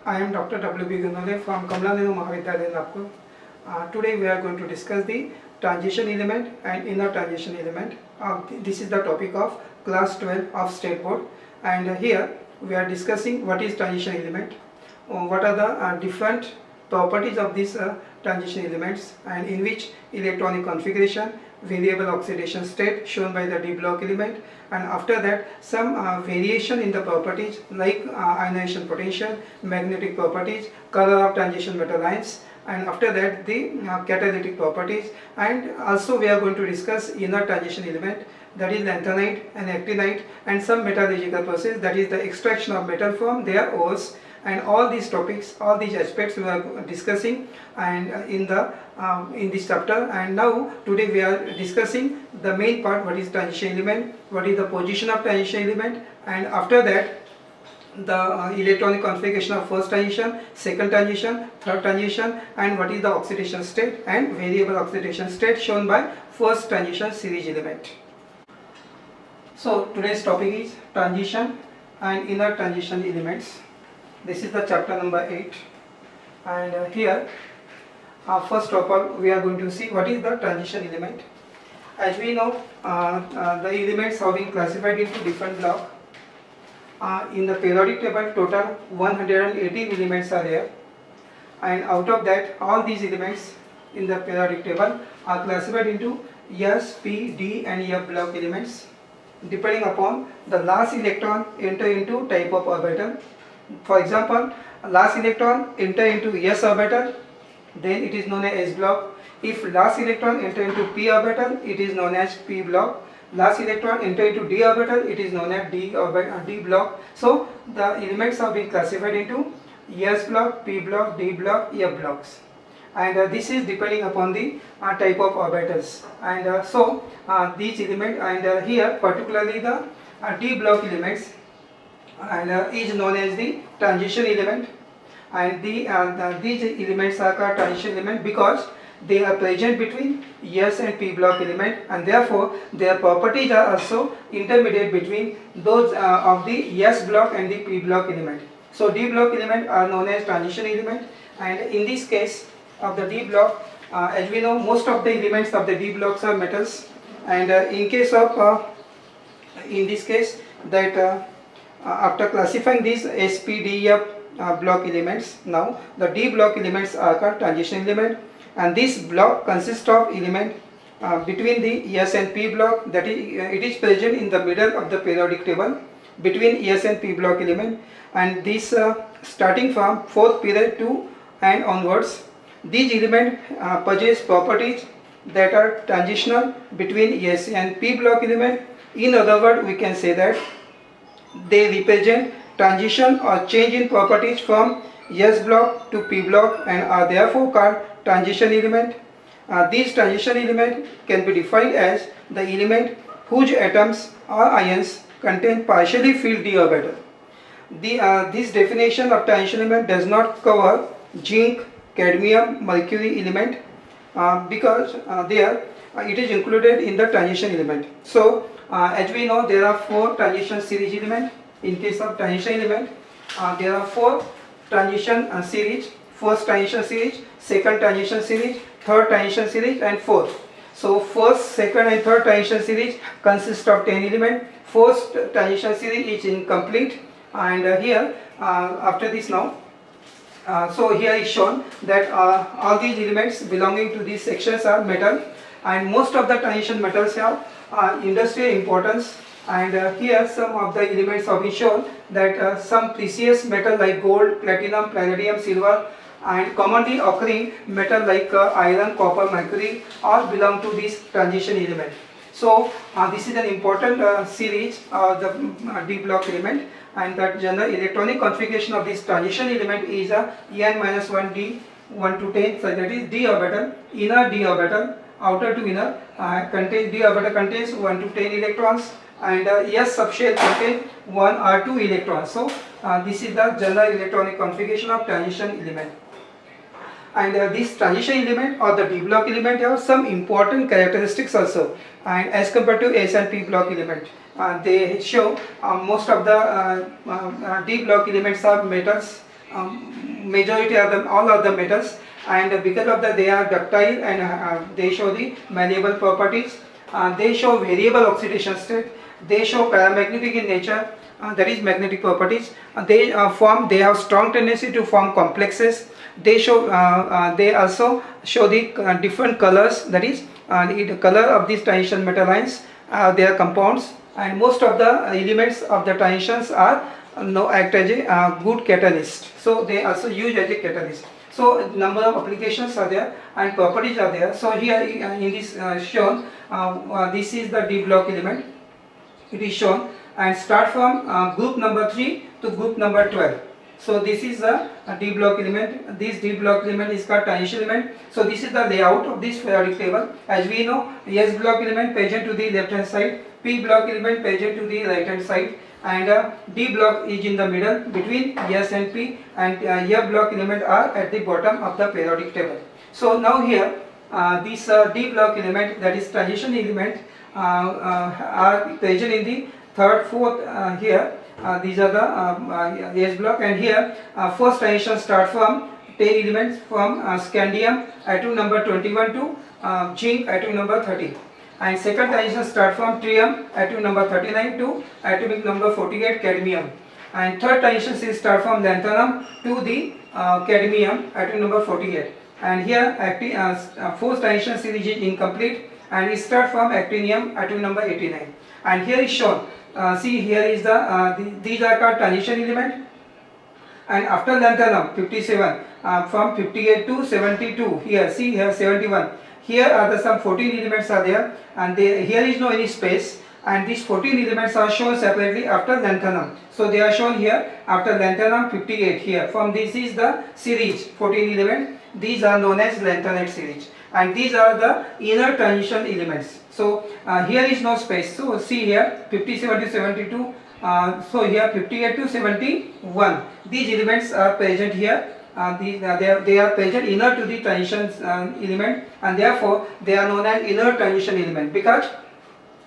I am Dr. W.B. Gunole from Kamala Nehru Mahavidyalaya, Nagpur. Today we are going to discuss the transition element and inner transition element. This is the topic of class 12 of State Board, and here we are discussing what is transition element, what are the different properties of these transition elements, and in which electronic configuration, variable oxidation state shown by the D block element, and after that some variation in the properties like ionization potential, magnetic properties, color of transition metal ions, and after that the catalytic properties. And also we are going to discuss inner transition element, that is lanthanide and actinide, and some metallurgical process, that is the extraction of metal from their ores. And all these topics, all these aspects we are discussing and in this chapter. And now today we are discussing the main part, what is transition element, what is the position of transition element, and after that the electronic configuration of first transition, second transition, third transition, and what is the oxidation state and variable oxidation state shown by first transition series element. So today's topic is transition and inner transition elements. This is the chapter number 8, and here first of all we are going to see what is the transition element. As we know, the elements have been classified into different blocks. In the periodic table, total 118 elements are there, and out of that all these elements in the periodic table are classified into S, P, D and F block elements depending upon the last electron enter into type of orbital. For example, last electron enter into S orbital, then it is known as S block. If last electron enter into P orbital, it is known as P block. Last electron enter into D orbital, it is known as D block. So the elements have been classified into S block, P block, D block, F blocks, and this is depending upon the type of orbitals. And so these elements, and here particularly the D block elements, and is known as the transition element, and these elements are called transition element because they are present between S and P block element, and therefore their properties are also intermediate between those of the S block and the P block element. So D block element are known as transition element, and in this case of the D block, as we know, most of the elements of the D blocks are metals, and in case of in this case that after classifying these S, P, D, F block elements, now the D block elements are called transition element, and this block consists of element between the S and P block, that is it is present in the middle of the periodic table between S and P block element, and this starting from 4th period to and onwards, these elements possess properties that are transitional between S and P block element. In other words, we can say that they represent transition or change in properties from S block to P block and are therefore called transition element. These transition element can be defined as the element whose atoms or ions contain partially filled d orbital. This definition of transition element does not cover zinc, cadmium, mercury element because there it is included in the transition element. So as we know, there are 4 transition series elements. In case of transition element, there are 4 transition series: first transition series, second transition series, third transition series, and fourth. So first, second and third transition series consist of 10 elements. First transition series is incomplete, and here after this now, so here is shown that all these elements belonging to these sections are metal, and most of the transition metals have industrial importance. And here some of the elements have been shown that some precious metal like gold, platinum, palladium, silver, and commonly occurring metal like iron, copper, mercury all belong to this transition element. So this is an important series of the D block element, and that general electronic configuration of this transition element is a En-1d 1 to 10, so that is d orbital, inner d orbital, outer to inner, d orbital contains 1 to 10 electrons, and S subshell contains 1 or 2 electrons. So this is the general electronic configuration of transition element. And this transition element or the D block element have some important characteristics also, and as compared to S and P block element, they show most of the D block elements are metals, majority of them, all of the metals, and because of that they are ductile and they show the malleable properties. They show variable oxidation state. They show paramagnetic in nature, that is magnetic properties. They have strong tendency to form complexes. They also show the different colors, that is the color of these transition metal ions, their compounds, and most of the elements of the transitions are act as a good catalyst. So they also use as a catalyst. So number of applications are there and properties are there. So here in this shown, this is the d block element. It is shown and start from group number 3 to group number 12. So this is the d block element. This d block element is called transition element. So this is the layout of this periodic table. As we know, S block element present to the left hand side, P block element present to the right hand side, and D block is in the middle between S and P, and F block element are at the bottom of the periodic table. So now here this D block element, that is transition element, are present in the third, fourth here. These are the S block, and here first transition start from 10 elements from scandium atom number 21 to zinc atom number 30. And second transition start from tritium atom number 39 to atomic number 48 cadmium. And third transition is start from lanthanum to the cadmium atom number 48. And here fourth transition series is incomplete and it start from actinium atom number 89. And here is shown. See, here is these are called transition element. And after lanthanum 57, from 58 to 72, here see here 71. Here are the some 14 elements are there, and here is no any space, and these 14 elements are shown separately after lanthanum. So they are shown here after lanthanum 58 here. From this is the series 14 element. These are known as lanthanide series, and these are the inner transition elements. So here is no space. So see here 57 to 72. So here 58 to 71. These elements are present here. They are present inner to the transition element, and therefore they are known as inner transition element because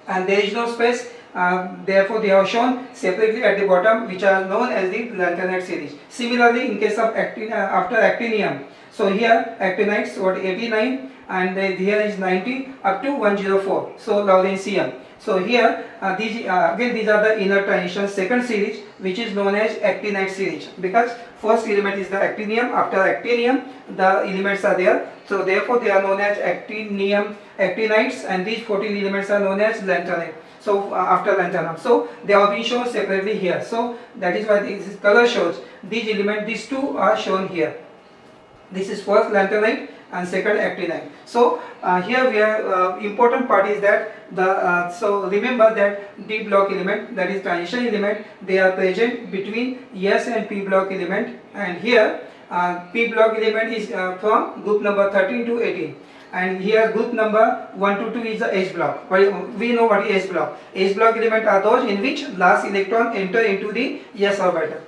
there is no space. Therefore they are shown separately at the bottom, which are known as the lanthanide series. Similarly, in case of after actinium, so here actinides what 89, and here is 90 up to 104. So lawrencium. So here these again these are the inner transition second series, which is known as actinide series, because first element is the actinium. After actinium the elements are there, so therefore they are known as actinides, and these 14 elements are known as lanthanide. So after lanthanum, so they have been shown separately here. So that is why this color shows these elements. These two are shown here. This is first lanthanide and second actinide. So here we are important part is that so remember that D block element, that is transition element, they are present between S and P block element, and here P block element is from group number 13 to 18, and here group number 1 to 2 is the H block. We know what is H block. H block element are those in which last electron enter into the S orbital.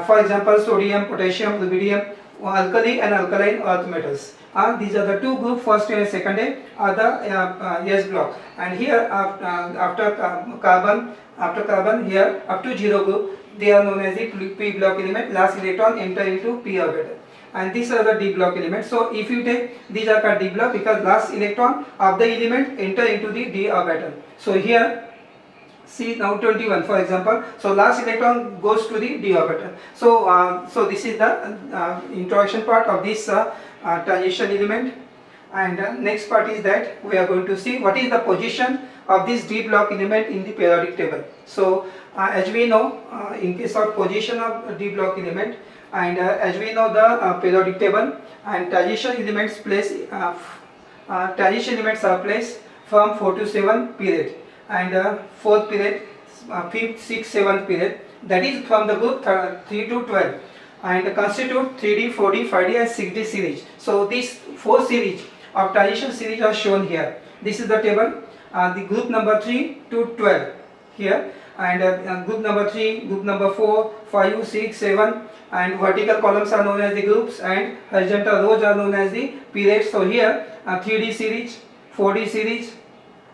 For example, sodium, potassium, rubidium, alkali and alkaline earth metals. These are the two groups, first and second are the S block, and here after carbon here up to 0 group, they are known as the P block element. Last electron enter into P orbital, and these are the D block elements. So if you take, these are called D block because last electron of the element enter into the D orbital. So here see now 21 for example, so last electron goes to the D orbital. So so this is the introduction part of this transition element, and next part is that we are going to see what is the position of this D block element in the periodic table. So as we know, in case of position of D block element, and as we know the periodic table and transition elements are placed from 4 to 7 period, and fourth period, fifth, sixth, seventh period, that is from the group 3 to 12, and constitute 3D, 4D, 5D and 6D series. So these four series of transition series are shown here. This is the table, the group number 3 to 12 here, and group number 3, group number 4, 5, 6, 7, and vertical columns are known as the groups, and horizontal rows are known as the periods. So here 3D series, 4D series,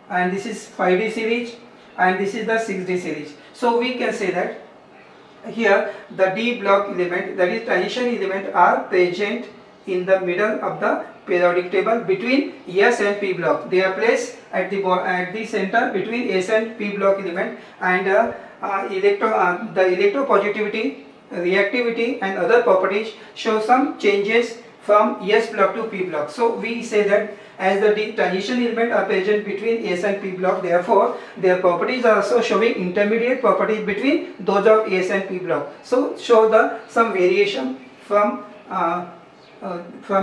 and this is 5D series, and this is the 6D series. So we can say that here the D block element, that is transition element, are present in the middle of the periodic table between S and P block. They are placed at the center between S and P block element, and the electropositivity, reactivity and other properties show some changes from S block to P block. So we say that as the transition element are present between S and P block, therefore their properties are also showing intermediate properties between those of S and P block. So show the some variation from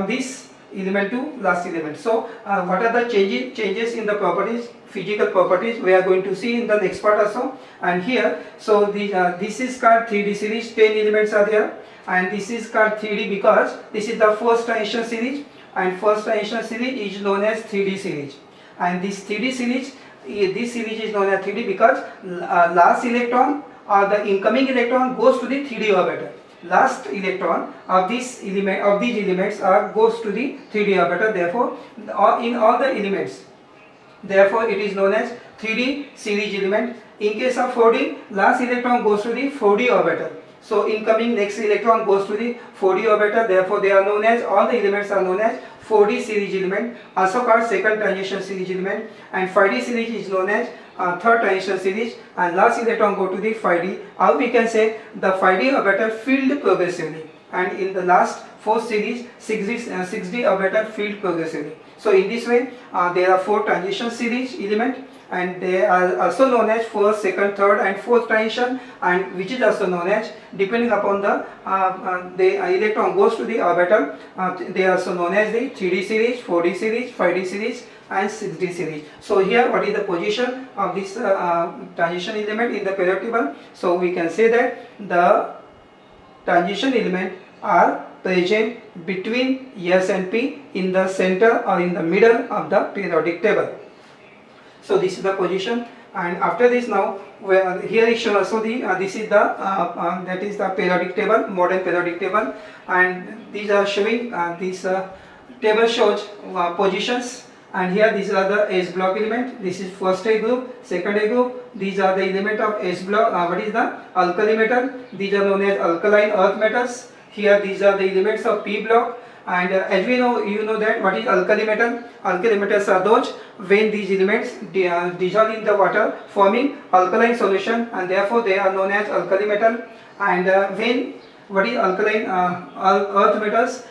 this element to last element. So what are the changes in the properties, physical properties, we are going to see in the next part also. And here, so this is called 3D series, 10 elements are there, and this is called 3D because this is the first transition series, and first transition series is known as 3D series. And this 3D series, this series is known as 3D because last electron or the incoming electron goes to the 3D orbital. Last electron of this element, of these elements goes to the 3D orbital. Therefore, in all the elements, therefore it is known as 3D series element. In case of 4D, last electron goes to the 4D orbital. So incoming next electron goes to the 4D orbital. Therefore, they are known as, all the elements are known as 4D series element, also called second transition series element. And 5D series is known as third transition series, and last electron go to the 5D, or we can say the 5D orbital filled progressively, and in the last 4th series 6D orbital filled progressively. So in this way there are 4 transition series element, and they are also known as first, second, third and fourth transition, and which is also known as, depending upon the electron goes to the orbital, they are also known as the 3D series, 4D series, 5D series and 6D series. So here what is the position of this transition element in the periodic table? So we can say that the transition element are present between S and P in the center or in the middle of the periodic table. So this is the position, and after this now here is shown also the this is the that is the periodic table, modern periodic table, and these are showing this table shows positions. And here these are the S block element. This is first A group, second A group. These are the element of S block. What is the alkali metal? These are known as alkaline earth metals. Here these are the elements of P block. And as we know, you know that what is alkali metal? Alkali metals are those when these elements dissolve in the water, forming alkaline solution, and therefore they are known as alkali metal. And when what is alkaline earth metals?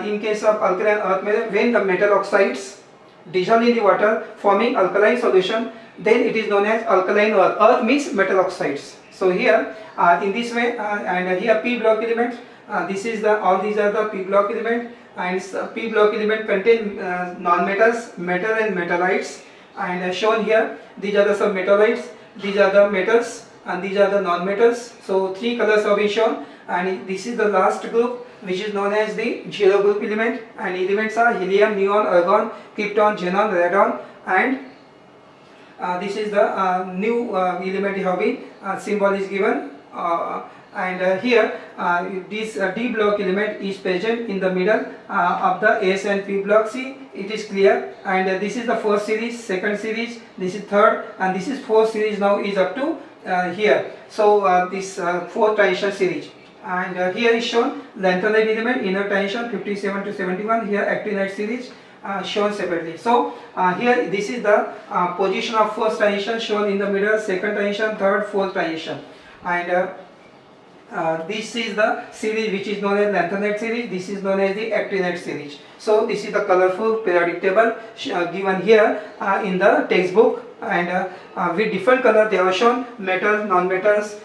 In case of alkaline earth metal, when the metal oxides dissolve in the water forming alkaline solution, then it is known as alkaline earth. Earth means metal oxides. So here in this way, and here P block element, this is the, all these are the P block element, and P block element contain non-metals, metal and metallites, and shown here these are the some metallites, these are the metals and these are the non-metals. So 3 colors have been shown, and this is the last group, which is known as the zero group element, and elements are helium, neon, argon, krypton, xenon, radon, and this is the new element have been symbol is given, and here this D block element is present in the middle of the S and P block. See, it is clear, and this is the first series, second series, this is third, and this is fourth series now is up to here. So this fourth transition series. And here is shown lanthanide element, inner transition 57 to 71, here actinide series shown separately. So here this is the position of first transition shown in the middle, second transition, third, fourth transition, and this is the series which is known as lanthanide series, this is known as the actinide series. So this is the colorful periodic table given here in the textbook, and with different color they have shown metals, non-metals,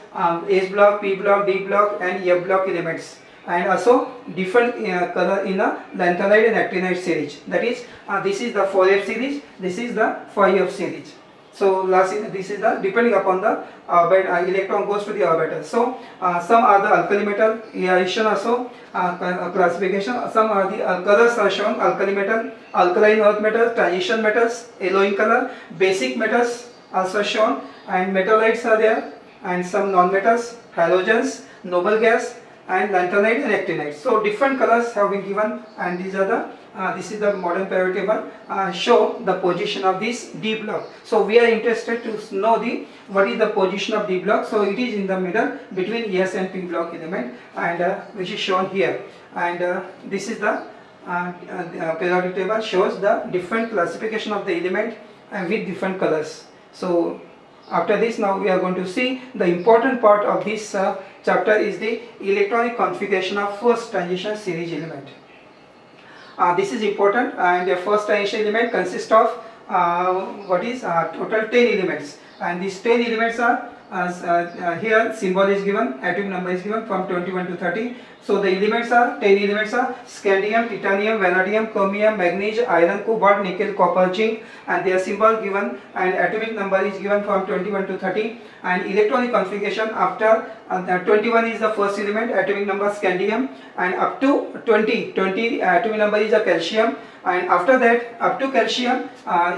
S block, P block, D block and F block elements, and also different color in the lanthanide and actinide series. That is this is the 4F series, this is the 5F series. So last, this is the depending upon the electron goes to the orbital. So some are the alkali metal, here is shown also classification. Some are the colors are shown: alkali metal, alkaline earth metals, transition metals, yellow in color, basic metals also shown, and metallites are there, and some non-metals, halogens, noble gas, and lanthanide and actinide. So different colors have been given, and these are the this is the modern periodic table show the position of this D block. So we are interested to know what is the position of D block. So it is in the middle between S and P block element, and which is shown here. And this is the periodic table shows the different classification of the element with different colors. So after this, now we are going to see the important part of this chapter is the electronic configuration of first transition series element. This is important, and the first transition element consists of total 10 elements, and these 10 elements are here symbol is given, atomic number is given from 21 to 30. So the elements are 10 elements are scandium, titanium, vanadium, chromium, magnesium, iron, cobalt, nickel, copper, zinc, and their symbol given, and atomic number is given from 21 to 30. And electronic configuration after 21 is the first element, atomic number scandium, and up to 20 atomic number is a calcium, and after that up to calcium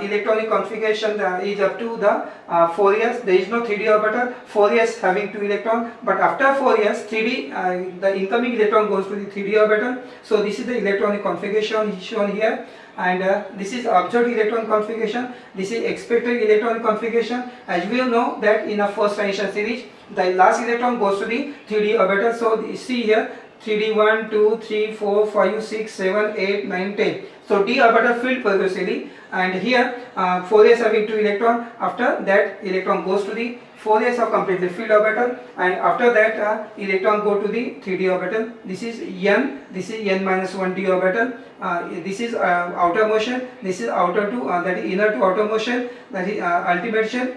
electronic configuration is up to the 4s. There is no 3d orbital, 4s having 2 electron, but after 4s 3d the incoming electron goes to the 3d orbital. So this is the electronic configuration shown here, and this is observed electron configuration, this is expected electronic configuration. As we all know that in a first transition series the last electron goes to the 3d orbital. So you see here 3d 1 2 3 4 5 6 7 8 9 10. So d orbital filled progressively, and here 4s having 2 electron. After that electron goes to the 4s are completely filled orbital, and after that electron go to the 3d orbital. This is n minus 1 d orbital. This is outer motion, this is outer to that is inner to outer motion, that is ultimate shell.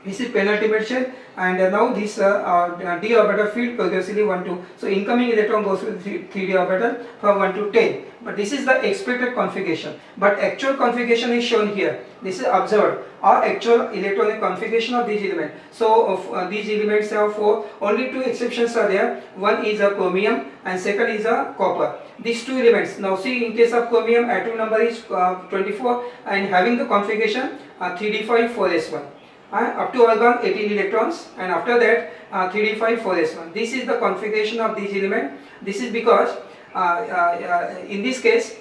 This is penultimate shell, and now this d orbital filled progressively 1 to. So incoming electron goes to the 3d orbital from 1 to 10. But this is the expected configuration. But actual configuration is shown here. This is observed or actual electronic configuration of these elements. So these elements have only 2 exceptions are there. One is a chromium and second is a copper. These 2 elements. Now see, in case of chromium, atom number is 24 and having the configuration 3d5 4s1. Up to argon 18 electrons, and after that 3d5 4s1. This is the configuration of these elements. This is because in this case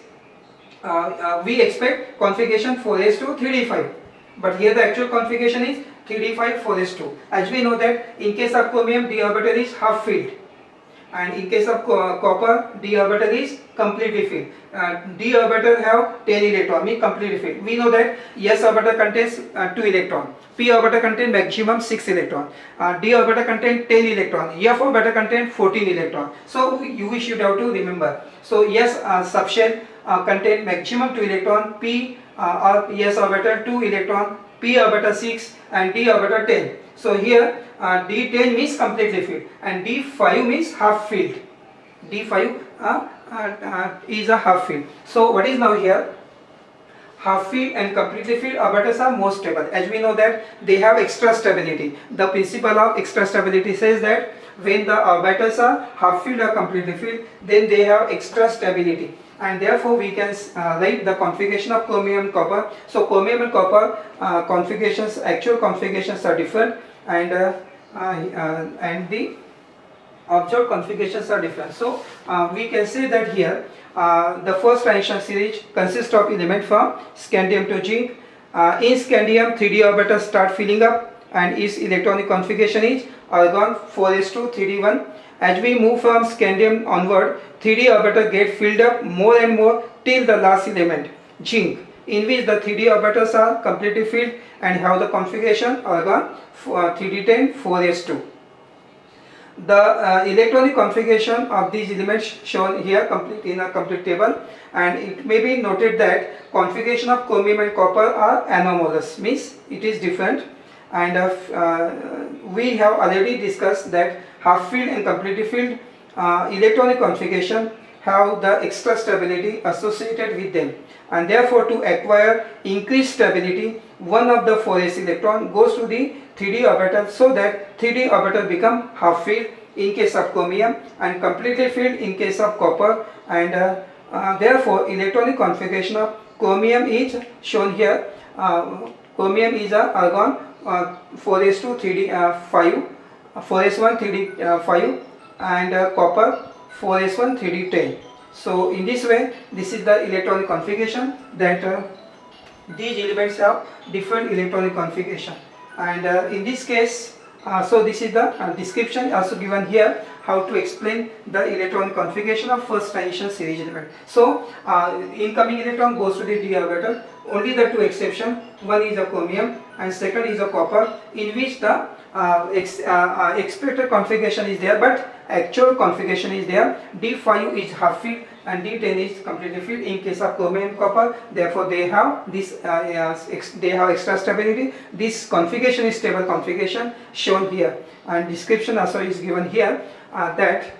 we expect configuration 4s2 3d5, but here the actual configuration is 3d5 4s2. As we know that in case of chromium d orbital is half filled, and in case of copper d orbital is completely filled. D orbital have 10 electron, means completely filled. We know that s orbital contains 2 electron, p orbital contains maximum 6 electron, d orbital contains 10 electron, f orbital contains 14 electron. So we should have to remember. So s subshell contain maximum 2 electron, p or s orbital 2 electron, p orbital 6 and d orbital 10. So here d10 means completely filled and d5 means half filled. d5 is a half filled. So what is now here? Half filled and completely filled orbitals are more stable. As we know that they have extra stability. The principle of extra stability says that when the orbitals are half filled or completely filled, then they have extra stability, and therefore we can write the configuration of chromium and copper. So chromium and copper configurations, actual configurations are different, and the observed configurations are different. So we can say that here the first transition series consists of element from scandium to zinc. In scandium 3d orbitals start filling up, and its electronic configuration is argon 4s2 3d1. As we move from scandium onward, 3d orbital get filled up more and more till the last element, zinc, in which the 3d orbitals are completely filled and have the configuration argon 3d10 4s2. The electronic configuration of these elements shown here in a complete table, and it may be noted that configuration of chromium and copper are anomalous, means it is different, and we have already discussed that half filled and completely filled electronic configuration have the extra stability associated with them, and therefore to acquire increased stability, one of the 4s electron goes to the 3d orbital, so that 3d orbital become half filled in case of chromium and completely filled in case of copper, and therefore electronic configuration of chromium is shown here. Chromium is a argon 4s2 3d 5, 4s1 3d 5, and copper 4s1 3d10. So in this way, this is the electronic configuration that these elements have different electronic configuration. And in this case, so this is the description also given here, how to explain the electronic configuration of first transition series element. So incoming electron goes to the d orbital. Only the two exceptions, one is a chromium and second is a copper, in which the expected configuration is there, but actual configuration is there. D5 is half filled and D10 is completely filled in case of chromium and copper. Therefore they have this they have extra stability. This configuration is stable configuration shown here, and description also is given here that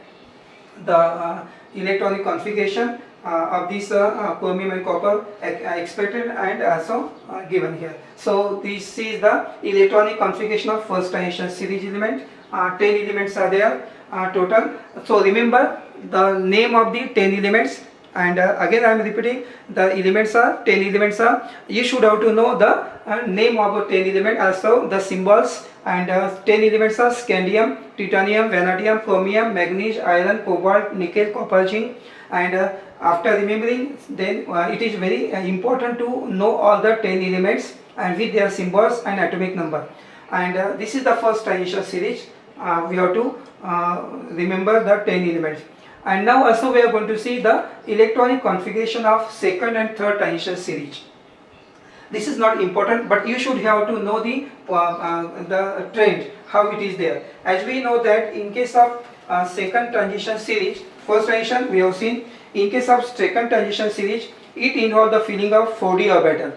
the electronic configuration of this chromium and copper expected and also given here. So this is the electronic configuration of first transition series element. 10 elements are there total. So remember the name of the 10 elements, and again I am repeating, the elements are 10 elements are, you should have to know the name of a 10 element, also the symbols, and 10 elements are scandium, titanium, vanadium, chromium, manganese, iron, cobalt, nickel, copper, zinc. And after remembering, then it is very important to know all the 10 elements and with their symbols and atomic number. And this is the first transition series. We have to remember the 10 elements. And now also we are going to see the electronic configuration of second and third transition series. This is not important, but you should have to know the trend, how it is there. As we know that in case of second transition series, first transition we have seen, in case of second transition series, it involves the filling of 4d orbital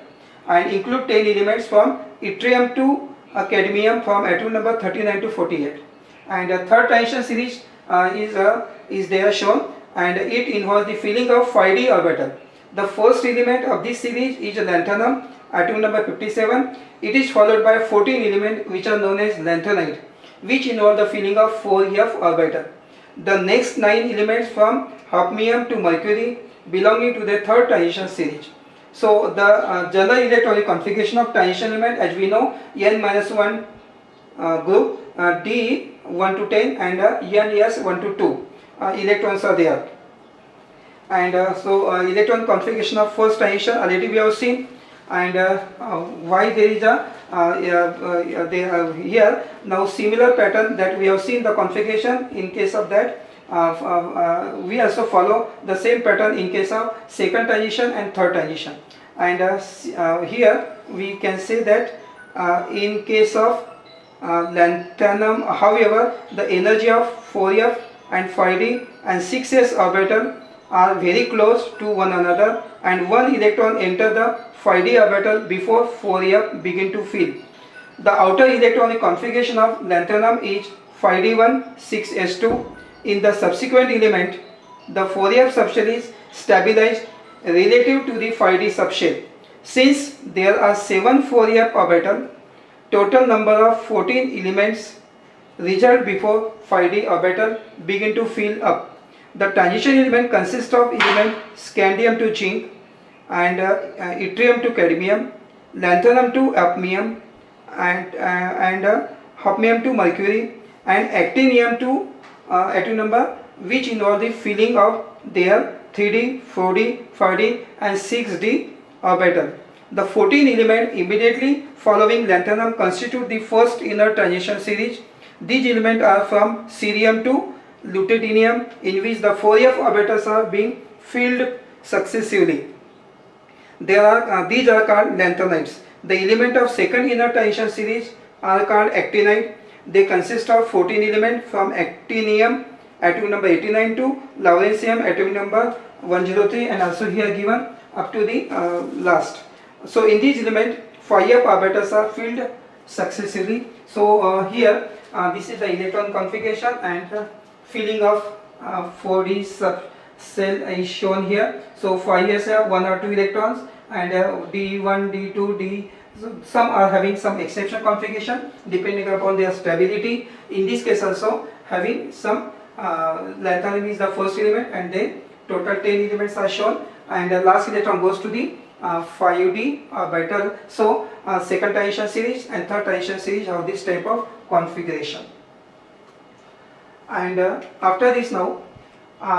and include 10 elements from yttrium to cadmium from atom number 39 to 48. And third transition series is there shown, and it involves the filling of 5d orbital. The first element of this series is lanthanum, atom number 57. It is followed by 14 elements which are known as lanthanide, which involve the filling of 4f orbital. The next 9 elements from hafnium to mercury belonging to the third transition series. So the general electronic configuration of transition element, as we know, n-1 group, D 1 to 10 and NS 1 to 2 electrons are there. And so electron configuration of first transition already we have seen, and why there is a here now similar pattern that we have seen the configuration. In case of that we also follow the same pattern in case of second transition and third transition. And here we can say that in case of lanthanum, however, the energy of 4f and 5d and 6s orbital are very close to one another, and one electron enter the 5d orbital before 4f begin to fill. The outer electronic configuration of lanthanum is 5d1 6s2. In the subsequent element, the 4f subshell is stabilized relative to the 5d subshell. Since there are 7 4f orbital, total number of 14 elements result before 5d orbital begin to fill up. The transition element consists of element scandium to zinc and yttrium to cadmium, lanthanum to hafnium, and hafnium to mercury, and actinium to atom number, which involve the filling of their 3d, 4d, 5d and 6d orbital. The 14 elements immediately following lanthanum constitute the first inner transition series. These elements are from cerium to lutetium, in which the 4f orbitals are being filled successively. These are called lanthanides. The element of second inner transition series are called actinide. They consist of 14 elements from actinium, atom number 89, to lawrencium, atom number 103, and also here given up to the last. So in these elements, 5f orbitals are filled successively. So here this is the electron configuration, and filling of 4d cell is shown here. So 5s have 1 or 2 electrons, and d1, d2, d, so some are having some exception configuration depending upon their stability. In this case also having some lanthanum is the first element, and then total 10 elements are shown, and the last electron goes to the 5d orbital. So second transition series and third transition series have this type of configuration. And after this now,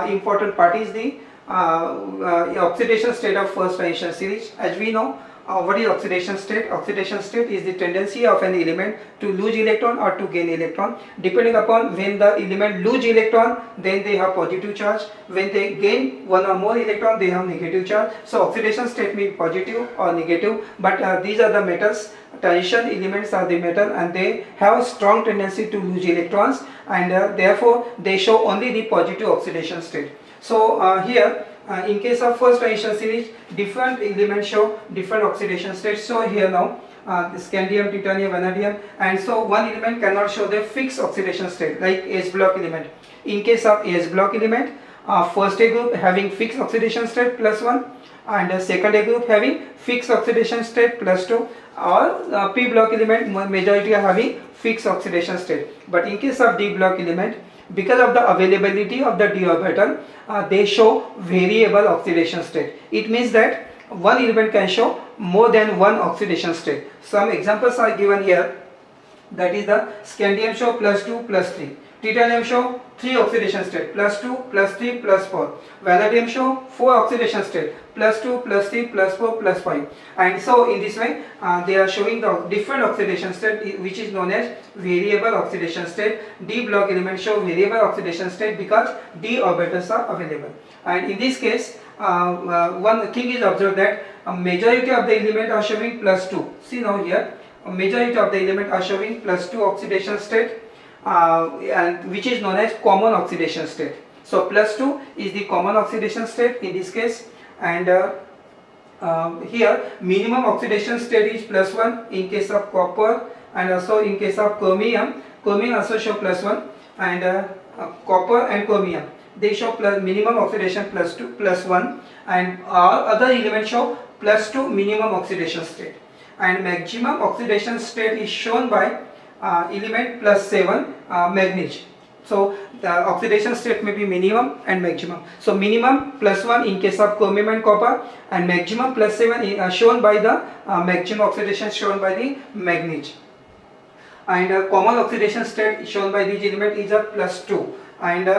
important part is the oxidation state of first transition series. As we know, what is oxidation state? Oxidation state is the tendency of an element to lose electron or to gain electron. Depending upon when the element lose electron, then they have positive charge. When they gain one or more electron, they have negative charge. So oxidation state means positive or negative. But these are the metals. Transition elements are the metal, and they have a strong tendency to lose electrons, and therefore they show only the positive oxidation state. So here, in case of first transition series, different elements show different oxidation states. So here now, scandium, titanium, vanadium, and so one element cannot show the fixed oxidation state like S block element. In case of S block element, first A group having fixed oxidation state +1, and second A group having fixed oxidation state +2, or P block element majority are having fixed oxidation state. But in case of D block element, because of the availability of the d orbital, they show variable oxidation state. It means that one element can show more than one oxidation state. Some examples are given here. That is the scandium show +2, +3. Titanium show 3 oxidation state, +2, +3, +4. Vanadium show 4 oxidation state, +2, +3, +4, +5. And so in this way, they are showing the different oxidation state, which is known as variable oxidation state. D block elements show variable oxidation state because d orbitals are available. And in this case, one thing is observed that a majority of the element are showing +2. See now here, a majority of the element are showing +2 oxidation state, and which is known as common oxidation state. So +2 is the common oxidation state in this case, and here minimum oxidation state is +1 in case of copper, and also in case of chromium. Chromium also show +1, and copper and chromium, they show minimum oxidation +2, +1, and all other elements show +2 minimum oxidation state. And maximum oxidation state is shown by element +7, manganese. So the oxidation state may be minimum and maximum. So minimum +1 in case of chromium and copper, and maximum +7 is shown by the maximum oxidation shown by the manganese. And common oxidation state shown by these element is a +2. And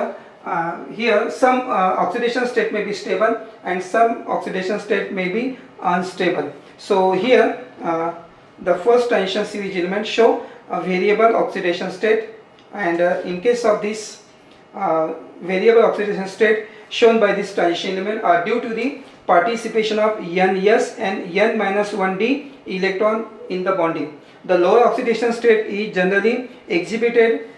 here some oxidation state may be stable and some oxidation state may be unstable. So here the first transition series elements show a variable oxidation state, and in case of this variable oxidation state shown by this transition element are due to the participation of Ns and N-1d electron in the bonding. The lower oxidation state is generally exhibited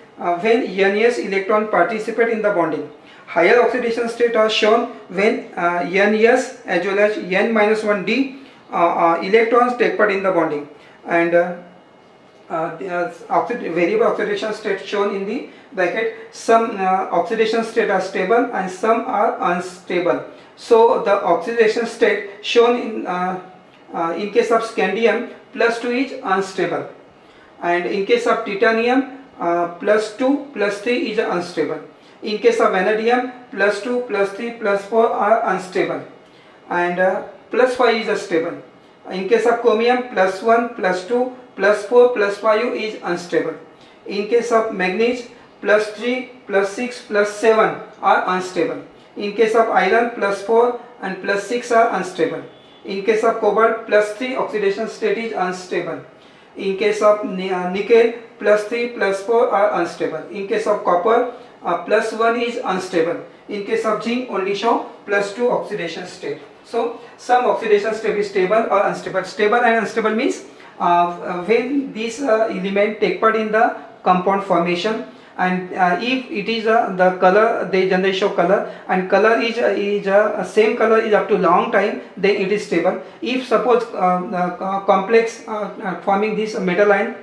when Ns electron participate in the bonding. Higher oxidation state are shown when Ns as well as N-1d electrons take part in the bonding. And variable oxidation state shown in the bracket. Some oxidation state are stable and some are unstable. So the oxidation state shown in case of scandium +2 is unstable, and in case of titanium +2, +3 is unstable. In case of vanadium +2, +3, +4 are unstable, and +5 is stable. In case of chromium +1, +2, +4, +5 is unstable. In case of manganese +3, +6, +7 are unstable. In case of iron +4 and +6 are unstable. In case of cobalt +3 oxidation state is unstable. In case of nickel +3, +4 are unstable. In case of copper +1 is unstable. In case of zinc only show +2 oxidation state. So some oxidation state is stable or unstable. Stable and unstable means when these element take part in the compound formation, and if it is the color, they generally show color, and color is same color is up to long time, then it is stable. If suppose complex forming this metal ion,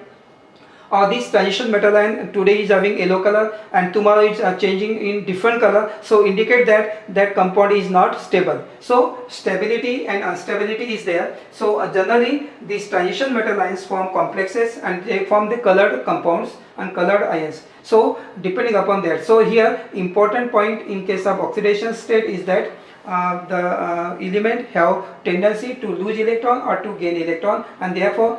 or this transition metal ion today is having yellow color and tomorrow is changing in different color, so indicate that that compound is not stable. So stability and instability is there. So generally these transition metal ions form complexes and they form the colored compounds and colored ions. So depending upon that, so here important point in case of oxidation state is that the element have tendency to lose electron or to gain electron, and therefore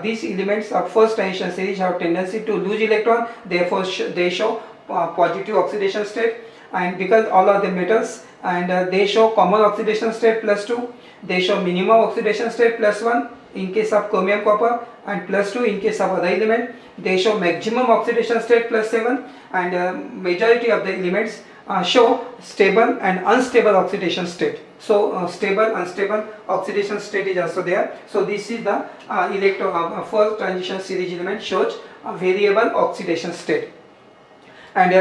these elements of first transition series have tendency to lose electron, therefore they show positive oxidation state, and because all are the metals, and they show common oxidation state +2, they show minimum oxidation state +1 in case of chromium copper, and +2 in case of other element. They show maximum oxidation state +7, and majority of the elements show stable and unstable oxidation state. So stable, unstable oxidation state is also there. So this is the first transition series element shows a variable oxidation state. And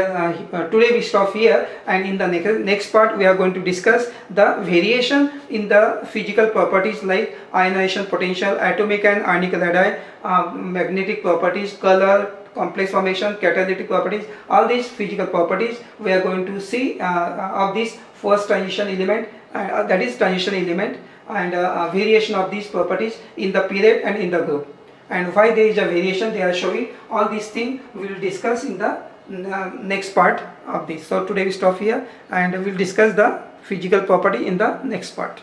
today we stop here, and in the next part we are going to discuss the variation in the physical properties like ionization potential, atomic and ionic radii, magnetic properties, color, complex formation, catalytic properties. All these physical properties we are going to see of this first transition element, that is transition element, and variation of these properties in the period and in the group, and why there is a variation they are showing. All these things we will discuss in the next part of this. So today we stop here, and we will discuss the physical property in the next part.